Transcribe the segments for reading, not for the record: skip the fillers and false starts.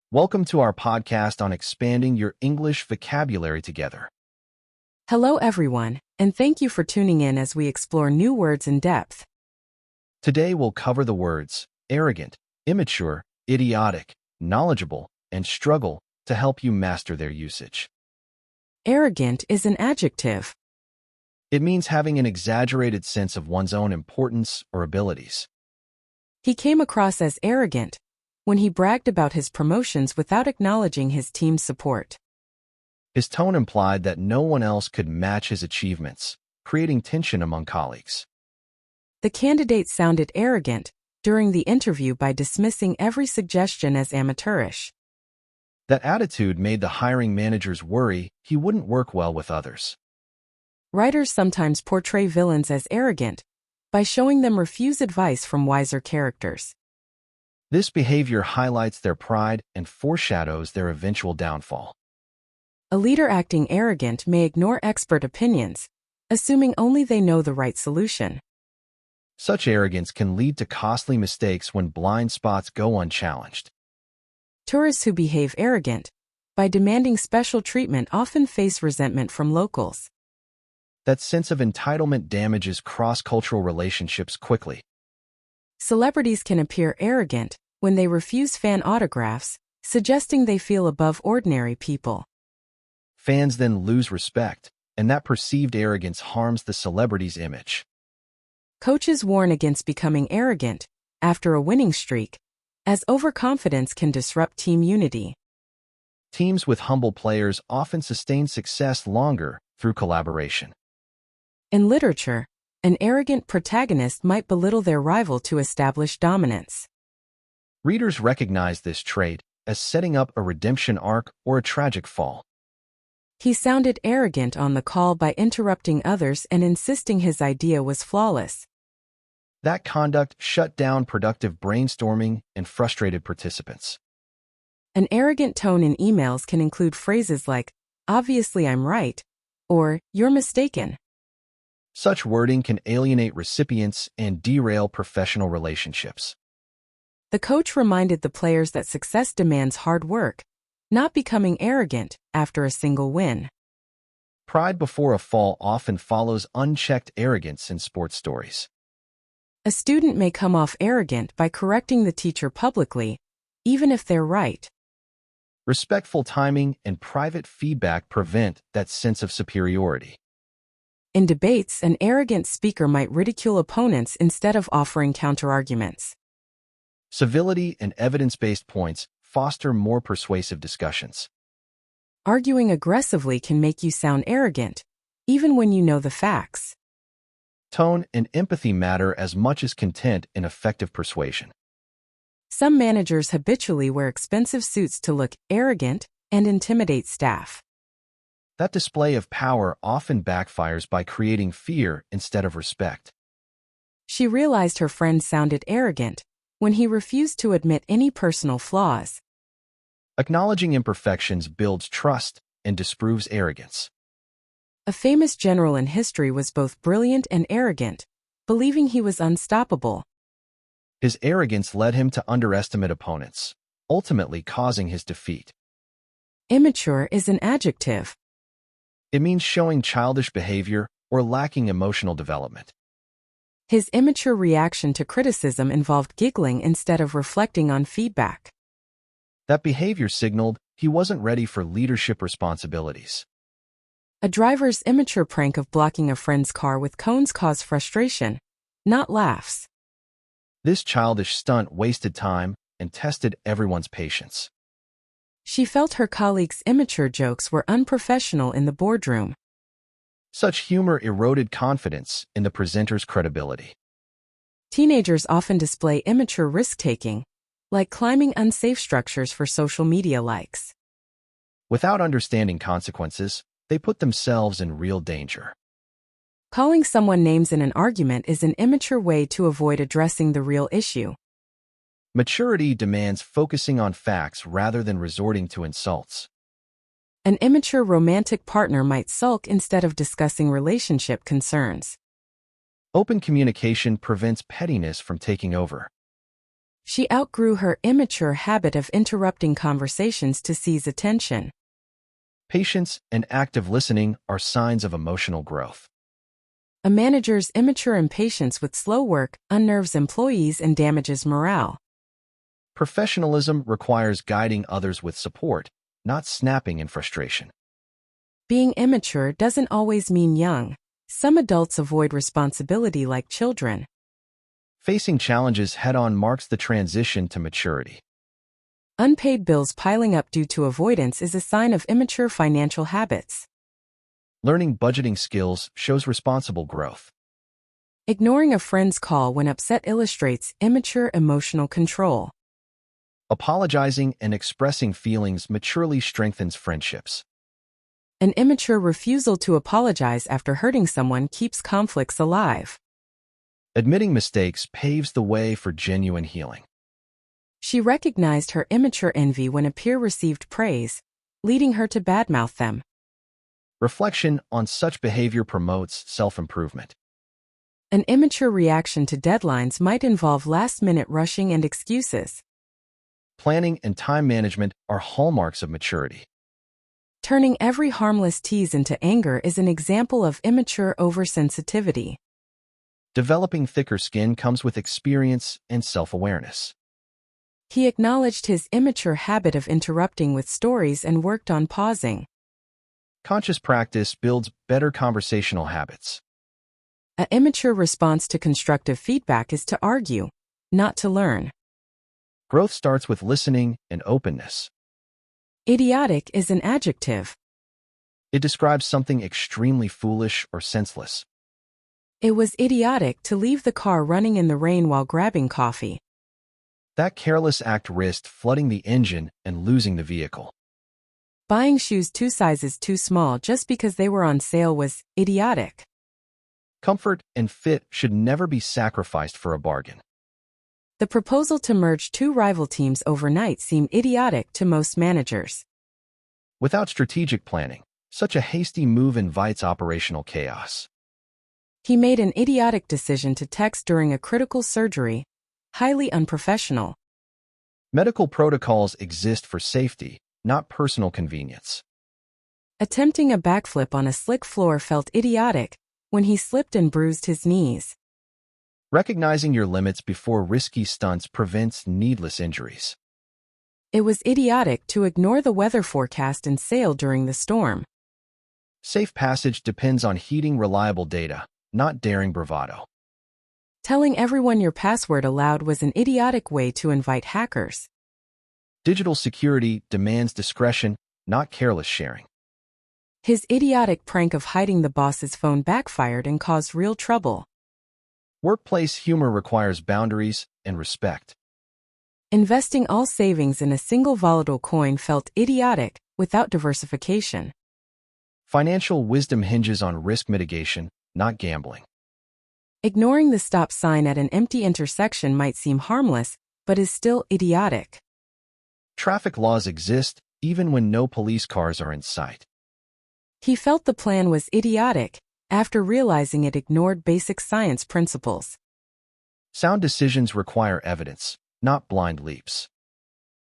Welcome to our podcast on expanding your English vocabulary together. Hello everyone, and thank you for tuning in as we explore new words in depth. Today we'll cover the words arrogant, immature, idiotic, knowledgeable, and struggle to help you master their usage. Arrogant is an adjective. It means having an exaggerated sense of one's own importance or abilities. He came across as arrogant when he bragged about his promotions without acknowledging his team's support. His tone implied that no one else could match his achievements, creating tension among colleagues. The candidate sounded arrogant during the interview by dismissing every suggestion as amateurish. That attitude made the hiring managers worry he wouldn't work well with others. Writers sometimes portray villains as arrogant by showing them refuse advice from wiser characters. This behavior highlights their pride and foreshadows their eventual downfall. A leader acting arrogant may ignore expert opinions, assuming only they know the right solution. Such arrogance can lead to costly mistakes when blind spots go unchallenged. Tourists who behave arrogant by demanding special treatment often face resentment from locals. That sense of entitlement damages cross-cultural relationships quickly. Celebrities can appear arrogant when they refuse fan autographs, suggesting they feel above ordinary people. Fans then lose respect, and that perceived arrogance harms the celebrity's image. Coaches warn against becoming arrogant after a winning streak, as overconfidence can disrupt team unity. Teams with humble players often sustain success longer through collaboration. In literature, an arrogant protagonist might belittle their rival to establish dominance. Readers recognize this trait as setting up a redemption arc or a tragic fall. He sounded arrogant on the call by interrupting others and insisting his idea was flawless. That conduct shut down productive brainstorming and frustrated participants. An arrogant tone in emails can include phrases like, "Obviously I'm right," or "You're mistaken." Such wording can alienate recipients and derail professional relationships. The coach reminded the players that success demands hard work, not becoming arrogant after a single win. Pride before a fall often follows unchecked arrogance in sports stories. A student may come off arrogant by correcting the teacher publicly, even if they're right. Respectful timing and private feedback prevent that sense of superiority. In debates, an arrogant speaker might ridicule opponents instead of offering counterarguments. Civility and evidence-based points foster more persuasive discussions. Arguing aggressively can make you sound arrogant, even when you know the facts. Tone and empathy matter as much as content in effective persuasion. Some managers habitually wear expensive suits to look arrogant and intimidate staff. That display of power often backfires by creating fear instead of respect. She realized her friend sounded arrogant when he refused to admit any personal flaws. Acknowledging imperfections builds trust and disproves arrogance. A famous general in history was both brilliant and arrogant, believing he was unstoppable. His arrogance led him to underestimate opponents, ultimately causing his defeat. Immature is an adjective. It means showing childish behavior or lacking emotional development. His immature reaction to criticism involved giggling instead of reflecting on feedback. That behavior signaled he wasn't ready for leadership responsibilities. A driver's immature prank of blocking a friend's car with cones caused frustration, not laughs. This childish stunt wasted time and tested everyone's patience. She felt her colleagues' immature jokes were unprofessional in the boardroom. Such humor eroded confidence in the presenter's credibility. Teenagers often display immature risk-taking, like climbing unsafe structures for social media likes. Without understanding consequences, they put themselves in real danger. Calling someone names in an argument is an immature way to avoid addressing the real issue. Maturity demands focusing on facts rather than resorting to insults. An immature romantic partner might sulk instead of discussing relationship concerns. Open communication prevents pettiness from taking over. She outgrew her immature habit of interrupting conversations to seize attention. Patience and active listening are signs of emotional growth. A manager's immature impatience with slow work unnerves employees and damages morale. Professionalism requires guiding others with support, not snapping in frustration. Being immature doesn't always mean young. Some adults avoid responsibility like children. Facing challenges head-on marks the transition to maturity. Unpaid bills piling up due to avoidance is a sign of immature financial habits. Learning budgeting skills shows responsible growth. Ignoring a friend's call when upset illustrates immature emotional control. Apologizing and expressing feelings maturely strengthens friendships. An immature refusal to apologize after hurting someone keeps conflicts alive. Admitting mistakes paves the way for genuine healing. She recognized her immature envy when a peer received praise, leading her to badmouth them. Reflection on such behavior promotes self-improvement. An immature reaction to deadlines might involve last-minute rushing and excuses. Planning and time management are hallmarks of maturity. Turning every harmless tease into anger is an example of immature oversensitivity. Developing thicker skin comes with experience and self-awareness. He acknowledged his immature habit of interrupting with stories and worked on pausing. Conscious practice builds better conversational habits. An immature response to constructive feedback is to argue, not to learn. Growth starts with listening and openness. Idiotic is an adjective. It describes something extremely foolish or senseless. It was idiotic to leave the car running in the rain while grabbing coffee. That careless act risked flooding the engine and losing the vehicle. Buying shoes 2 sizes too small just because they were on sale was idiotic. Comfort and fit should never be sacrificed for a bargain. The proposal to merge 2 rival teams overnight seemed idiotic to most managers. Without strategic planning, such a hasty move invites operational chaos. He made an idiotic decision to text during a critical surgery, highly unprofessional. Medical protocols exist for safety, not personal convenience. Attempting a backflip on a slick floor felt idiotic when he slipped and bruised his knees. Recognizing your limits before risky stunts prevents needless injuries. It was idiotic to ignore the weather forecast and sail during the storm. Safe passage depends on heeding reliable data, not daring bravado. Telling everyone your password aloud was an idiotic way to invite hackers. Digital security demands discretion, not careless sharing. His idiotic prank of hiding the boss's phone backfired and caused real trouble. Workplace humor requires boundaries and respect. Investing all savings in a single volatile coin felt idiotic without diversification. Financial wisdom hinges on risk mitigation, not gambling. Ignoring the stop sign at an empty intersection might seem harmless, but is still idiotic. Traffic laws exist even when no police cars are in sight. He felt the plan was idiotic after realizing it ignored basic science principles. Sound decisions require evidence, not blind leaps.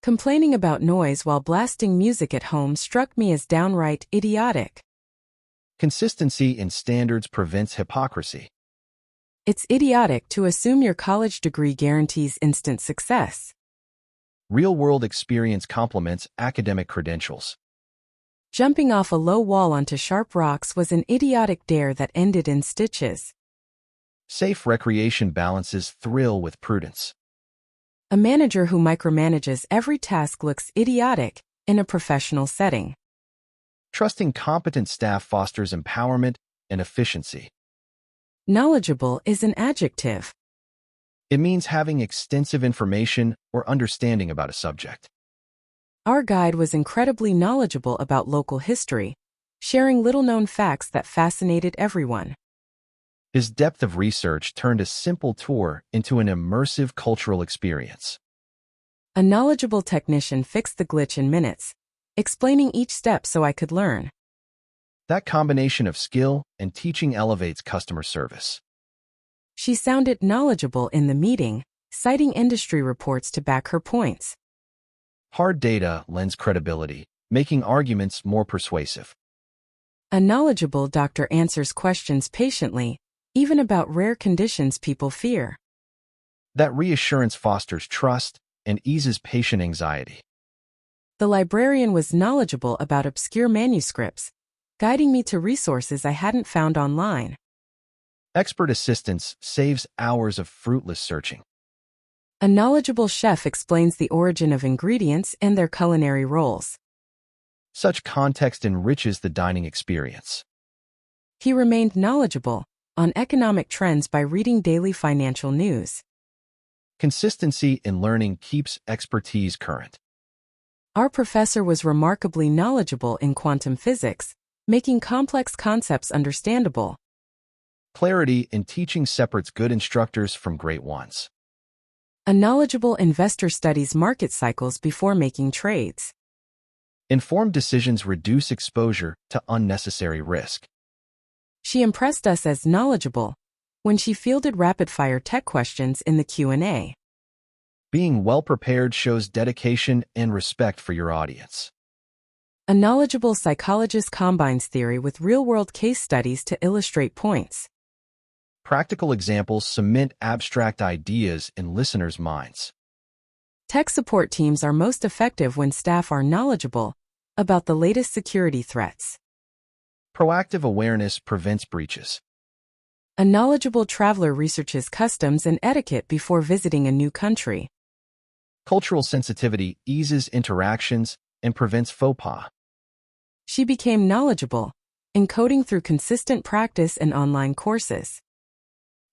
Complaining about noise while blasting music at home struck me as downright idiotic. Consistency in standards prevents hypocrisy. It's idiotic to assume your college degree guarantees instant success. Real-world experience complements academic credentials. Jumping off a low wall onto sharp rocks was an idiotic dare that ended in stitches. Safe recreation balances thrill with prudence. A manager who micromanages every task looks idiotic in a professional setting. Trusting competent staff fosters empowerment and efficiency. Knowledgeable is an adjective. It means having extensive information or understanding about a subject. Our guide was incredibly knowledgeable about local history, sharing little-known facts that fascinated everyone. His depth of research turned a simple tour into an immersive cultural experience. A knowledgeable technician fixed the glitch in minutes, explaining each step so I could learn. That combination of skill and teaching elevates customer service. She sounded knowledgeable in the meeting, citing industry reports to back her points. Hard data lends credibility, making arguments more persuasive. A knowledgeable doctor answers questions patiently, even about rare conditions people fear. That reassurance fosters trust and eases patient anxiety. The librarian was knowledgeable about obscure manuscripts, guiding me to resources I hadn't found online. Expert assistance saves hours of fruitless searching. A knowledgeable chef explains the origin of ingredients and their culinary roles. Such context enriches the dining experience. He remained knowledgeable on economic trends by reading daily financial news. Consistency in learning keeps expertise current. Our professor was remarkably knowledgeable in quantum physics, making complex concepts understandable. Clarity in teaching separates good instructors from great ones. A knowledgeable investor studies market cycles before making trades. Informed decisions reduce exposure to unnecessary risk. She impressed us as knowledgeable when she fielded rapid-fire tech questions in the Q&A. Being well-prepared shows dedication and respect for your audience. A knowledgeable psychologist combines theory with real-world case studies to illustrate points. Practical examples cement abstract ideas in listeners' minds. Tech support teams are most effective when staff are knowledgeable about the latest security threats. Proactive awareness prevents breaches. A knowledgeable traveler researches customs and etiquette before visiting a new country. Cultural sensitivity eases interactions and prevents faux pas. She became knowledgeable in coding through consistent practice and online courses.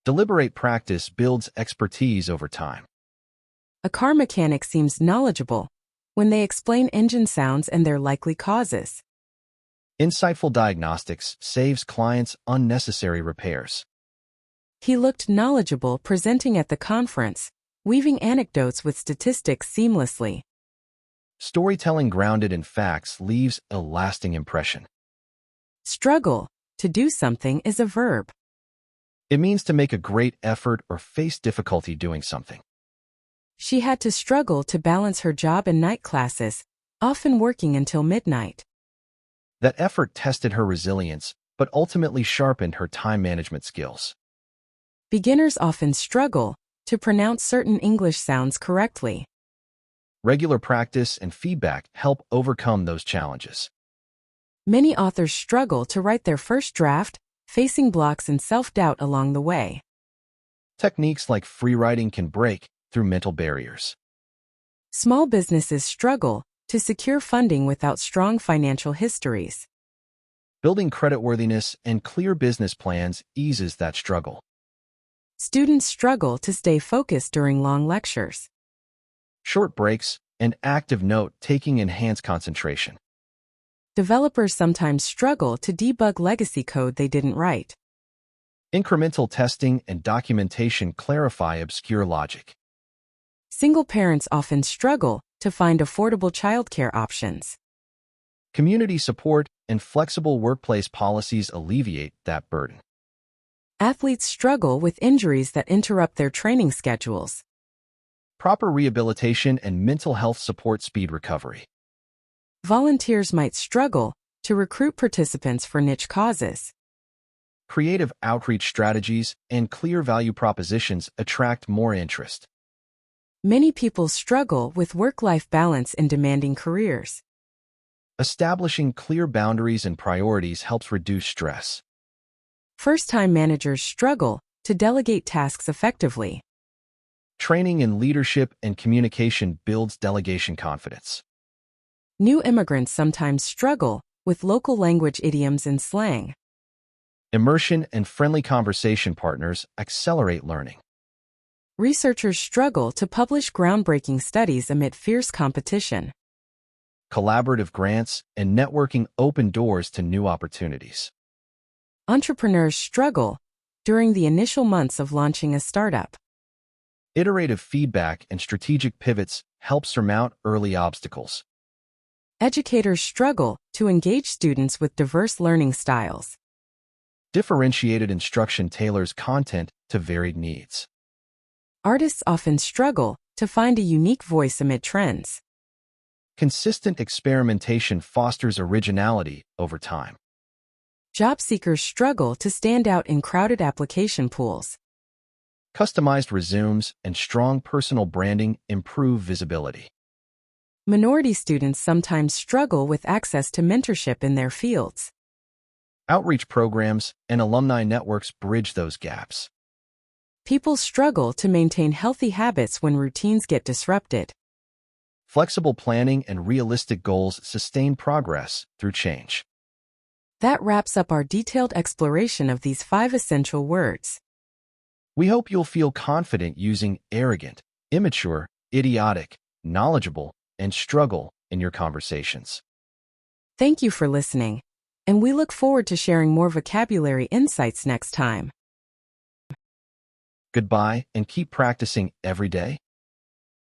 Deliberate practice builds expertise over time. A car mechanic seems knowledgeable when they explain engine sounds and their likely causes. Insightful diagnostics saves clients unnecessary repairs. He looked knowledgeable presenting at the conference, weaving anecdotes with statistics seamlessly. Storytelling grounded in facts leaves a lasting impression. Struggle, to do something, is a verb. It means to make a great effort or face difficulty doing something. She had to struggle to balance her job and night classes, often working until midnight. That effort tested her resilience, but ultimately sharpened her time management skills. Beginners often struggle to pronounce certain English sounds correctly. Regular practice and feedback help overcome those challenges. Many authors struggle to write their first draft, facing blocks and self-doubt along the way. Techniques like free writing can break through mental barriers. Small businesses struggle to secure funding without strong financial histories. Building creditworthiness and clear business plans eases that struggle. Students struggle to stay focused during long lectures. Short breaks and active note-taking enhance concentration. Developers sometimes struggle to debug legacy code they didn't write. Incremental testing and documentation clarify obscure logic. Single parents often struggle to find affordable childcare options. Community support and flexible workplace policies alleviate that burden. Athletes struggle with injuries that interrupt their training schedules. Proper rehabilitation and mental health support speed recovery. Volunteers might struggle to recruit participants for niche causes. Creative outreach strategies and clear value propositions attract more interest. Many people struggle with work-life balance in demanding careers. Establishing clear boundaries and priorities helps reduce stress. First-time managers struggle to delegate tasks effectively. Training in leadership and communication builds delegation confidence. New immigrants sometimes struggle with local language idioms and slang. Immersion and friendly conversation partners accelerate learning. Researchers struggle to publish groundbreaking studies amid fierce competition. Collaborative grants and networking open doors to new opportunities. Entrepreneurs struggle during the initial months of launching a startup. Iterative feedback and strategic pivots help surmount early obstacles. Educators struggle to engage students with diverse learning styles. Differentiated instruction tailors content to varied needs. Artists often struggle to find a unique voice amid trends. Consistent experimentation fosters originality over time. Job seekers struggle to stand out in crowded application pools. Customized resumes and strong personal branding improve visibility. Minority students sometimes struggle with access to mentorship in their fields. Outreach programs and alumni networks bridge those gaps. People struggle to maintain healthy habits when routines get disrupted. Flexible planning and realistic goals sustain progress through change. That wraps up our detailed exploration of these 5 essential words. We hope you'll feel confident using arrogant, immature, idiotic, knowledgeable, and struggle in your conversations. Thank you for listening, and we look forward to sharing more vocabulary insights next time. Goodbye, and keep practicing every day.